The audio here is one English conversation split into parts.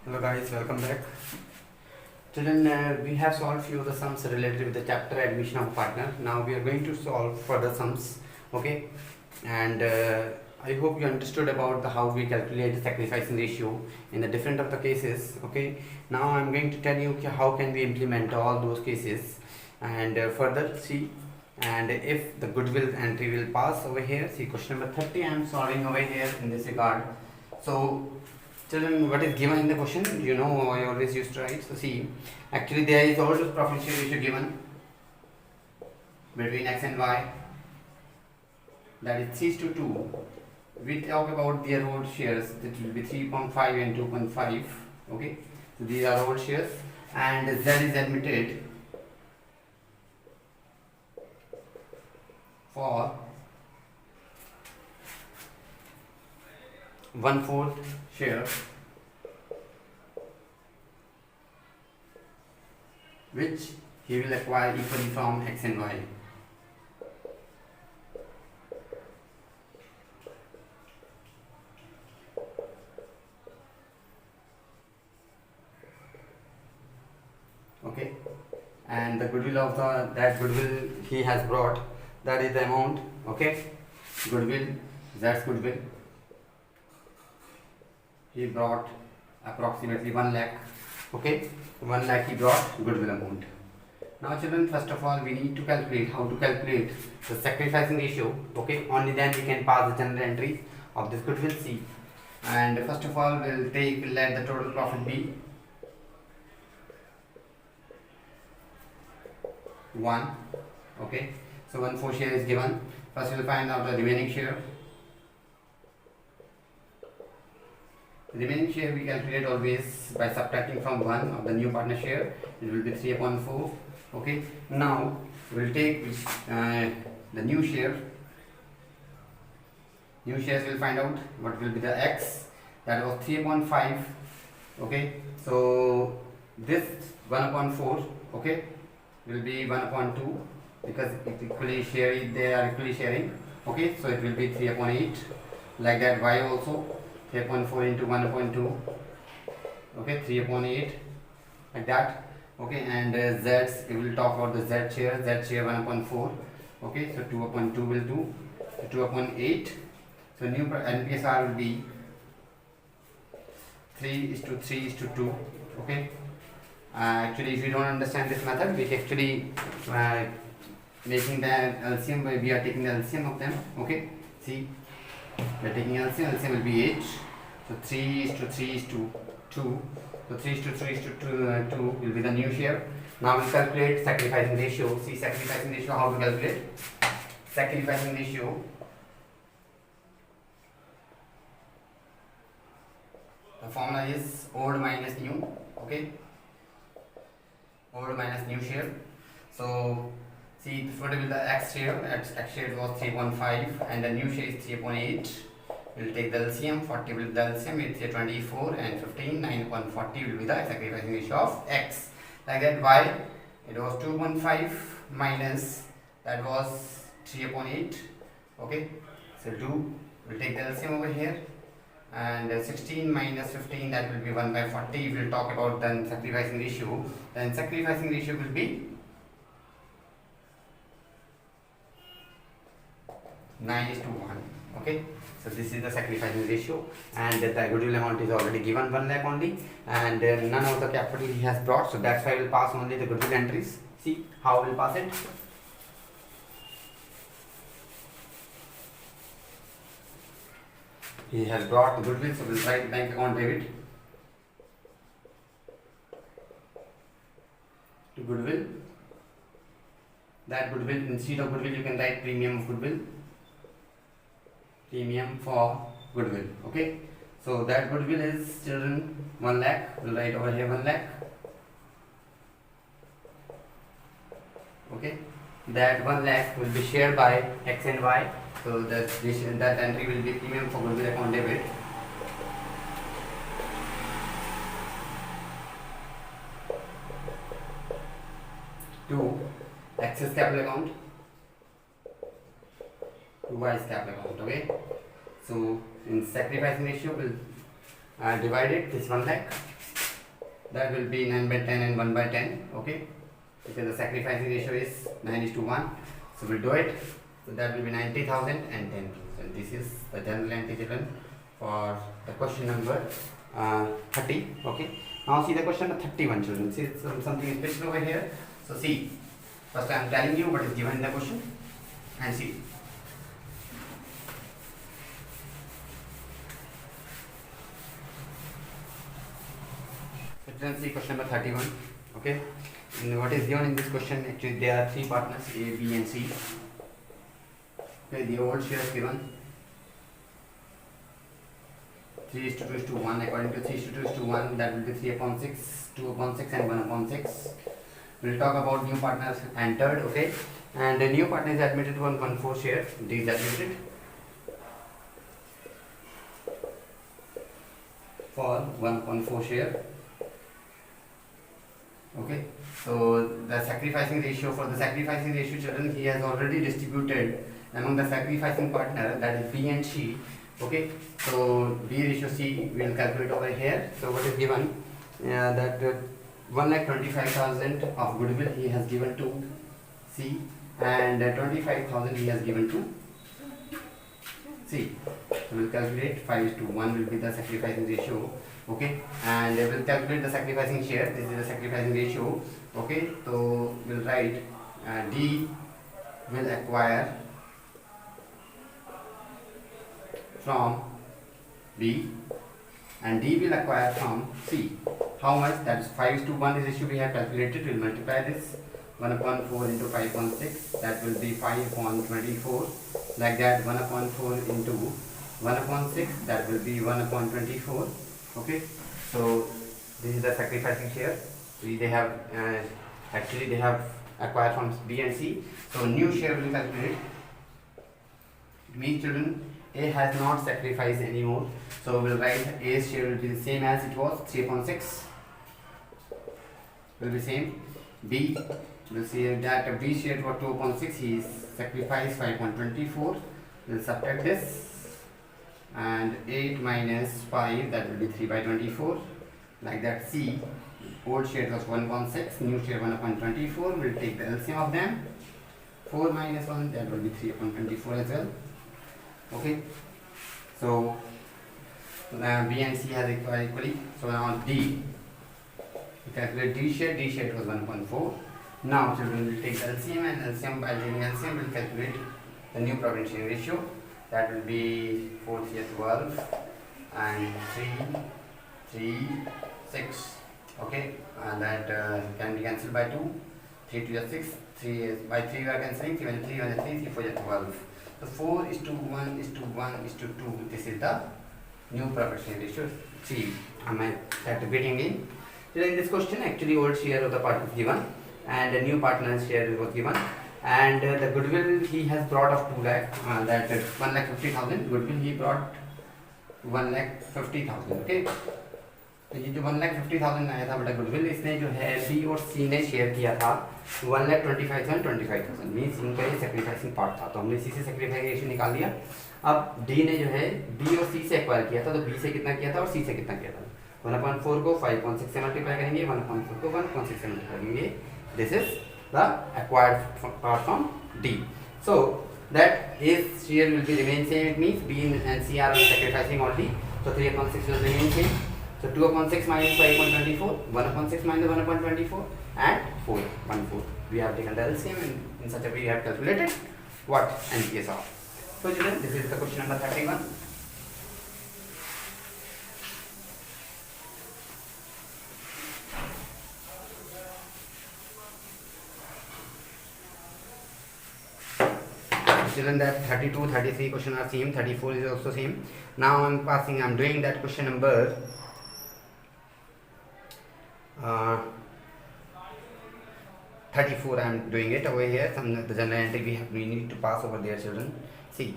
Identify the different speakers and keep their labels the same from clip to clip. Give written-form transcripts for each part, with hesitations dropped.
Speaker 1: Hello guys, welcome back. Children, we have solved few of the sums related with the chapter admission of a partner. Now we are going to solve further sums, okay? And I hope you understood about how we calculate the sacrificing ratio in the different of the cases, okay? Now I am going to tell you how can we implement all those cases and further see. And if the goodwill entry will pass over here, see question number 30 I am solving over here in this regard. So children, what is given in the question? You know, I always used to write. So see, actually there is also profit share ratio given between x and y. That is 3:2. We talk about their old shares. That will be 3.5 and 2.5. Okay, so these are old shares, and Z is admitted for 1/4 share, which he will acquire equally from x and y. Okay, and the goodwill of that goodwill he has brought, that is the amount. Okay, goodwill, that's goodwill. He brought approximately 1 lakh. Okay, 1 lakh he brought goodwill amount. Now children, first of all we need to calculate how to calculate the sacrificing ratio. Okay, only then we can pass the general entry of this goodwill C. And first of all we'll let the total profit be 1. Okay, so 1/4 share is given. First we'll find out the remaining share. Remaining share we calculate always by subtracting from 1 of the new partner share. It will be 3/4. Okay, now we'll take the new share. New shares will find out what will be the x. That was 3/5. Okay, so this 1/4, okay, will be 1/2 because it equally share, they are equally sharing. Okay, so it will be 3/8. Like that, y also 3/4 into 1/2. Okay, 3/8, like that. Okay, and z's, we will talk about the z share 1/4. Okay, so 2/2 will do, so 2/8. So new NPSR will be 3:3:2. Okay, actually if you don't understand this method, we actually making the LCM, we are taking the LCM of them. Okay, see, we are taking LCM will be 8. So 3:3:2. So 3:3:2 will be the new share. Now we'll calculate sacrificing ratio. See, sacrificing ratio, how to calculate sacrificing ratio. The formula is old minus new. Okay, old minus new share. So see, what will the x share? X share was 3.5 and the new share is 3/8. We'll take the LCM. 40 will be the LCM. It's 24 and 15. 9/40 will be the sacrificing ratio of x. Like that, y, it was 2.5 minus, that was 3/8. Okay, so 2, we'll take the LCM over here, and 16 minus 15, that will be 1/40. We'll talk about then sacrificing ratio. Then sacrificing ratio will be 9:1. Okay, so this is the sacrificing ratio, and the goodwill amount is already given 1 lakh only, and none of the capital he has brought, so that's why we'll pass only the goodwill entries. See how we'll pass it. He has brought the goodwill, so we'll write bank account debit to goodwill. That goodwill, instead of goodwill you can write premium of goodwill, premium for goodwill. Okay, so that goodwill is, children, 1 lakh. We'll write over here 1 lakh. Okay, that 1 lakh will be shared by x and y. So that entry will be premium for goodwill account debit. To X's capital account, to Y's capital account. Okay, so in sacrificing ratio, we'll divide it, this 1 lakh that will be 9 by 10 and 1 by 10. Okay, because the sacrificing ratio is 9:1, so we'll do it. So that will be 90,000 and 10,000. This is the general antecedent for the question number 30. Okay, now see the question number 31, children. See something special over here. So see, first I am telling you what is given in the question, and see. Let's see question number 31. Okay, and what is given in this question? Actually, there are three partners A, B, and C. Okay, the old share is given 3:2:1. According to 3:2:1, that will be 3/6, 2/6, and 1/6. We'll talk about new partners entered. Okay, and the new partner is admitted to 1/4 share. D is admitted for 1/4 share. Okay, so the sacrificing ratio, for the sacrificing ratio, children, he has already distributed among the sacrificing partner, that is B and C. Okay, so B ratio C we will calculate over here. So what is given? That 1,25,000 of goodwill he has given to C, and 25,000 he has given to C. So we will calculate 5:1 will be the sacrificing ratio. Okay, and we will calculate the sacrificing share. This is the sacrificing ratio. Okay, so we will write D will acquire from B and D will acquire from C. How much? That is 5:1 is ratio we have calculated. We will multiply this 1/4 into 5/6. That will be 5/24. Like that, 1/4 into 1/6. That will be 1/24. Okay, so this is the sacrificing share. They have actually they have acquired from B and C. So new share will calculate. It means, children, A has not sacrificed anymore. So we'll write A's share will be the same as it was, 3/6 will be same. B will see that B share for 2/6 he sacrificed 5/24. We'll subtract this, and 8 minus 5, that will be 3/24. Like that, C old share was 1/6, new share 1/24. We'll take the LCM of them. 4 minus 1, that will be 3/24 as well. Okay, so B and C has equally. So now D, we calculate D share was 1/4. Now children will take LCM, and LCM, by taking LCM we'll calculate the new profit sharing ratio. That will be 4 3 12 and 3 6. Okay, and that can be cancelled by 2. 3 2 is 6. 3 is by 3 we are cancelling. 3 1 3 1 3 3 4 is 12. So 4:1:1:2. This is the new profit sharing ratio. See, am I repeating again? So in this question, actually old share of the partner is given, and the new partner's share was given, and the goodwill he has brought of 2 lakh. That 1,50,000 goodwill he brought 1,50,000. Okay, तो ये जो 1,50,000 आया था बेटा goodwill, इसने जो है B और सी ने शेयर किया था 1,25,000 मीन्स इनका ये सेक्रीफाइसिंग पार्ट था, तो हमने सी से सेक्रीफाइसेशन निकाल दिया। अब डी ने जो है बी और सी से एक्वायर किया था, तो बी से कितना किया था और सी से कितना किया था। 1/4 को 5.6 से मल्टीप्लाई करेंगे, 1/4 को 1.6 से मल्टीप्लाई करेंगे। This is the acquired part from D. So that is share will be remain same, it means B and C are sacrificing only, so 3/6 will remain same. So 2/6 minus 5.24, 1/6 minus 1/24, and 4/4. We have taken the LCM, and in such a way we have calculated what NPS of. So children, this is the question number 31. Children, that 32, 33 question are same, 34 is also same. Now I'm doing that question number 34. I am doing it over here. The general entry we need to pass over there, children. See,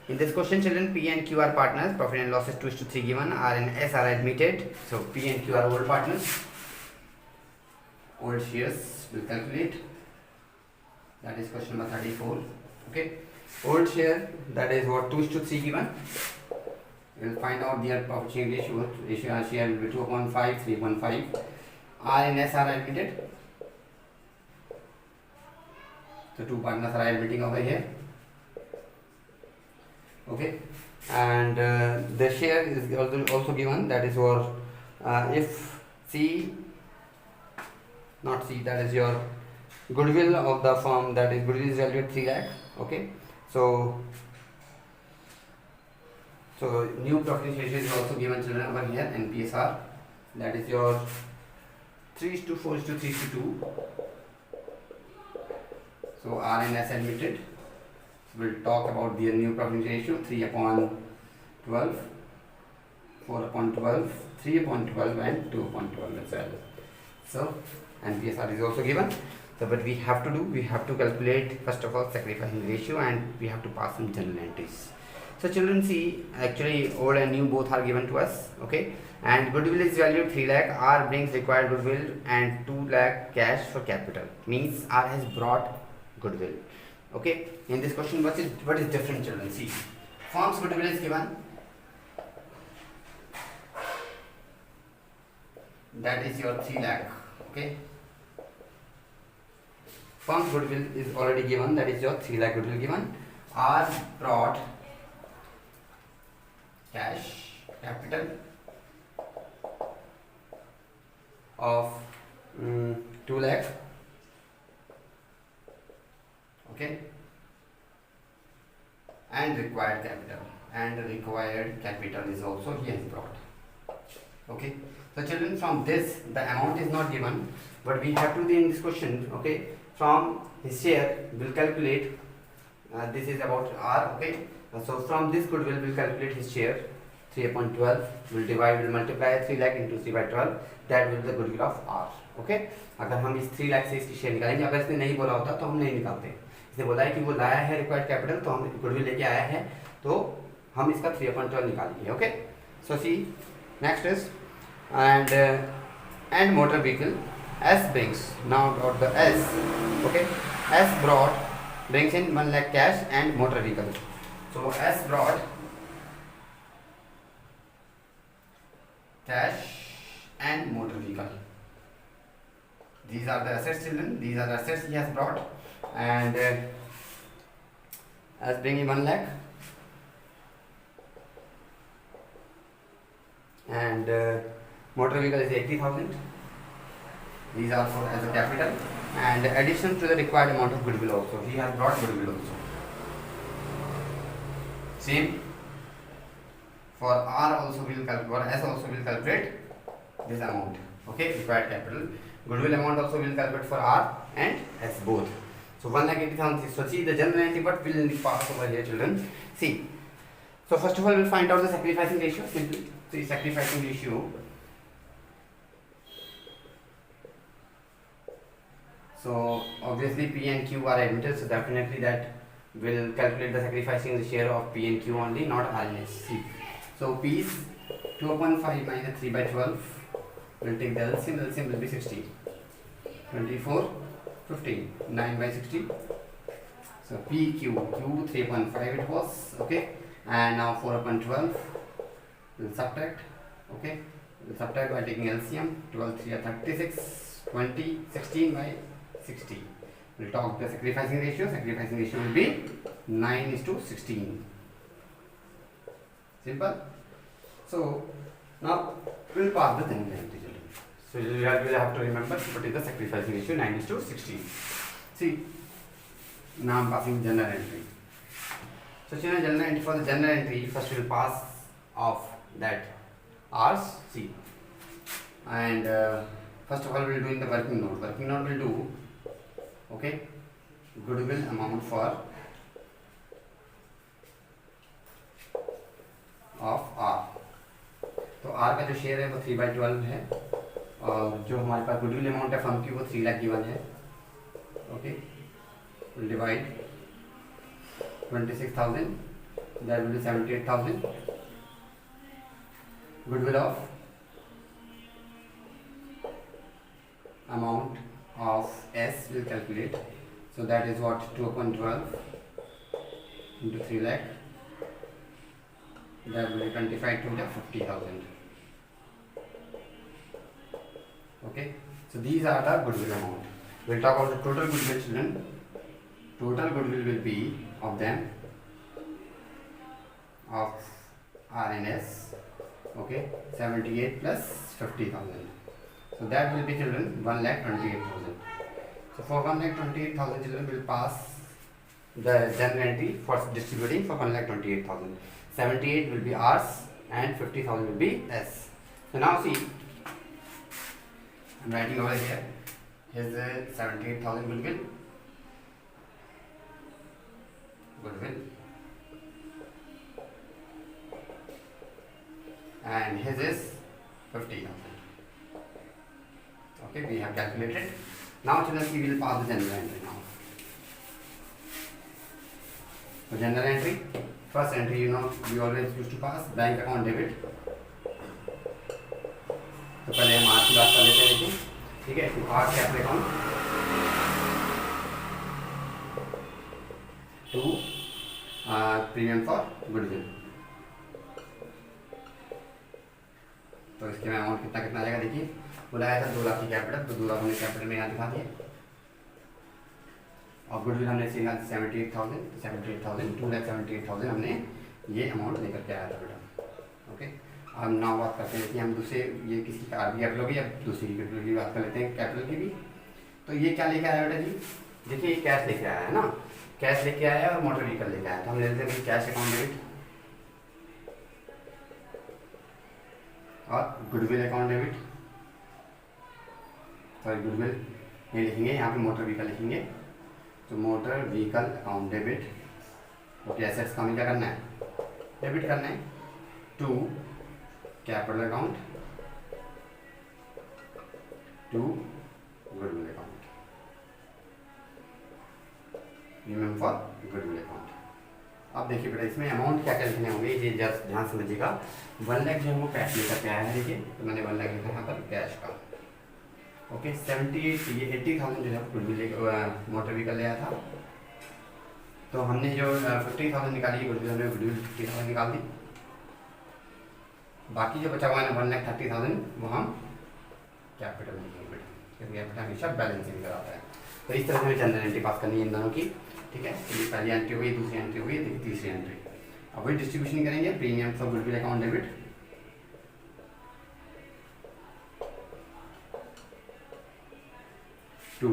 Speaker 1: in this question, children, P and Q are partners. Profit and loss is 2:3 given. R and S are admitted. So P and Q are old partners. Old shares will calculate. That is question number 34. Okay, old share, that is what, 2:3 given. We will find out their profit sharing ratio. Share will be 2/5, 3/5. R and S are admitted. So two partners are admitting over here. Okay, and the share is also given, that is your if C, not C, that is your goodwill of the firm, that is goodwill is valued 3 lakh. Okay, so new profit ratio is also given, children, over here, NPSR, that is your 3:4:3:2. So R and S admitted. We'll talk about the new profit ratio, 3/12, 4/12, 3/12 and 2/12 as well. So NPSR is also given. So but we have to calculate first of all sacrificing ratio, and we have to pass some journal entries. So children, see, actually old and new both are given to us. Okay, and goodwill is valued 3 lakh. R brings required goodwill and 2 lakh cash for capital. Means R has brought goodwill. Okay, in this question what is different, children? See, firm's goodwill is given, that is your 3 lakh. Okay, firm's goodwill is already given, that is your 3 lakh goodwill given. R brought cash capital of 2 lakh. Okay, and required capital is also he has brought. Okay, so children, from this the amount is not given, but we have to in this question. Okay, from his share we'll calculate, this is about R. Okay, so from this goodwill we'll calculate his share, 3/12, we'll multiply 3 lakh into 3/12, that will be the goodwill of R. Okay, अगर हम इस 3 लाख से इसकी share निकालेंगे, अगर इसने नहीं बोला होता तो हम नहीं निकालते, इसने बोला है कि वो लाया है रिक्वायर्ड कैपिटल, तो हम गुडविल लेके आया है, तो हम इसका 3/12 निकालेंगे. Okay, so C next is and motor vehicle, S brings, now about the S. Okay, S brings in 1 lakh cash and motor vehicle. So S brought cash and motor vehicle. These are the assets, children. These are the assets he has brought, and as bringing 1 lakh, and motor vehicle is 80,000. These are for as a capital, and addition to the required amount of goodwill also. He has brought goodwill also. Same for R also will calculate, or S also will calculate this amount. Okay, required capital. Goodwill amount also will calculate for R and S both. So 1,80,000. So see the general entry, what will pass over here, children? See. So first of all, we'll find out the sacrificing ratio. Simply, see sacrificing ratio. So obviously P and Q are admitted. So definitely that will calculate the sacrificing the share of P and Q only, not R and S. See. So P is 2/5 minus 3/12. We'll take the LCM will be 60. 24, 15, 9/60. So P, Q 3/5 it was. Okay, and now 4/12. We'll subtract. Okay, we'll subtract by taking LCM. 12, 3 are 36. 20, 16/60. We'll talk the sacrificing ratio. Sacrificing ratio will be 9:16. Simple. So now we'll pass the thing. So you have to remember what is the sacrificing ratio, 9:16. See, now I'm passing general entry. So general entry, for the general entry, first we will pass off that R's. See, and first of all we will do in the working note. Working note will do, okay, goodwill amount for of R. तो R का जो share है वो 3/12 है, और जो हमारे पास goodwill amount है फर्म की वो 3 लाख गिवन है. Okay, will divide 26,000, that will be 78,000. Goodwill of amount of S will calculate, so that is what 2/12 into 3 lakh, that will be 25 to the 50,000. Okay, So these are the goodwill amount. We'll talk about the total goodwill, children. Total goodwill will be of them of RNS, okay, 78 plus 50,000. So that will be, children, 1,28,000. So for 1,28,000, children will pass the general entry for distributing for 1,28,000. 78 will be ours and 50,000 will be S. So now see, I'm writing over here. Here's the 78,000 goodwill. And his is 50,000. Okay, we have calculated. Now, children, we will pass the general entry now. So general entry, first entry, you know, we always used to pass bank account debit. तो पहले हम are की बात कर लेते हैं, देखिए, ठीक है. तो R capital account to premium for goodwill. तो इसके में अमाउंट कितना कितना आ जाएगा, देखिए, बुलाया था 2 लाख की कैपिटल, तो 2 लाख हमने कैपिटल में यहाँ दिखा दिया. और गुडविल हमने सीखा 78,000, 78,000, 2,78,000 हमने ये अमाउंट लेकर के आया था बेटा. ओके, अब नाउ बात करते हैं कि हम दूसरे ये किसी का आर कैपिटल की या दूसरी कैपिटल की बात कर लेते हैं, कैपिटल की भी. तो ये क्या लेके आया बेटा जी, देखिए, ये कैश लेके आया है ना, कैश लेके आया और मोटर व्हीकल लेके आया. तो हम ले लेते हैं कैश अकाउंट डेबिट और goodwill account debit. Sorry, goodwill ये लिखेंगे, यहाँ पे मोटर व्हीकल लिखेंगे. तो motor vehicle account debit. Okay, assets का हमें क्या करना है, डेबिट करना है to capital account to goodwill account, premium for goodwill account. अब देखिए बेटा, इसमें अमाउंट क्या क्या लिखने होंगे, ये जस्ट ध्यान समझिएगा. 1 लाख जो है वो कैश लेकर के आया है, देखिए, तो मैंने 1 लाख लिखा है यहाँ पर कैश का. ओके, 78 ये 80,000 जो है गुडविल मोटर व्हीकल ले आया था. तो हमने जो 50,000 निकाली गुडविल, हमने गुडविल 50,000 निकाल दी. बाकी जो बचा हुआ है 1,30,000 वो हम कैपिटल में लिखेंगे, क्योंकि कैपिटल हमेशा बैलेंसिंग कराता है. तो इस तरह से हमें जनरल एंट्री पास करनी है इन दोनों की, ठीक है. तो ये पहली एंट्री हुई, दूसरी एंट्री हुई, तीसरी एंट्री. अब वही डिस्ट्रीब्यूशन करेंगे, premium for goodwill account debit to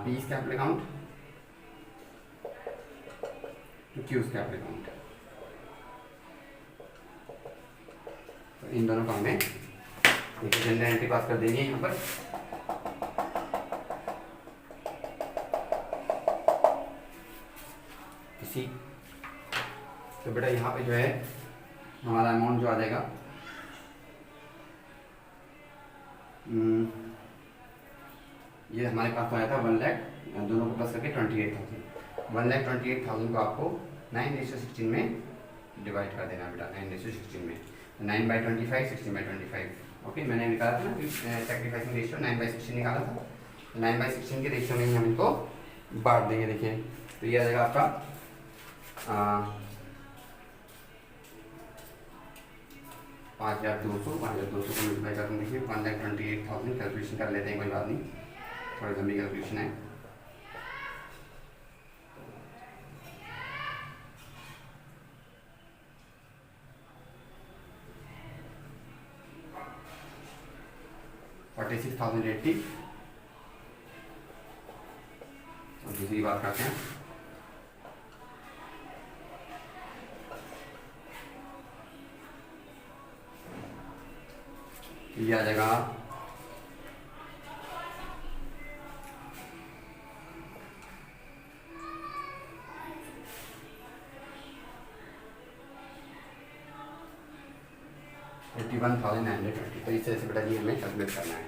Speaker 1: P's capital account to Q's capital account. तो इन दोनों को हमें जनरल एंट्री पास कर देनी है यहाँ पर. इसी तो बेटा यहाँ पे जो है हमारा अमाउंट जो आ जाएगा, ये हमारे पास आया था 1 लाख, दोनों को प्लस करके 28,000. 1,28,000 को आपको 9:16 में डिवाइड कर देना बेटा, 9:16 में. 9/25, 16/25. ओके, मैंने निकाला था ना सेक्रीफाइसिंग रेशियो 9/16 निकाला था. 9/16 के रेशियो में ही हम इनको बांट देंगे. देखिए, तो ये आ जाएगा आपका 5,200 को मल्टीप्लाई कर दूँ. देखिए, 1,28,000 कैलकुलेशन कर लेते हैं, कोई बात नहीं, थोड़ी लंबी कैलकुलेशन है. $46,080. और दूसरी बात करते हैं, ये आ जाएगा 81,920. तो इस तरह से बेटा जी हमें कैलकुलेट करना है.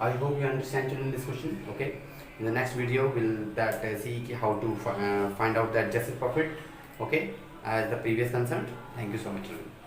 Speaker 1: I hope you understand children this question. Okay, in the next video will that see कि how to find out the adjusted profit, okay, as the previous concerned. Thank you so much, children.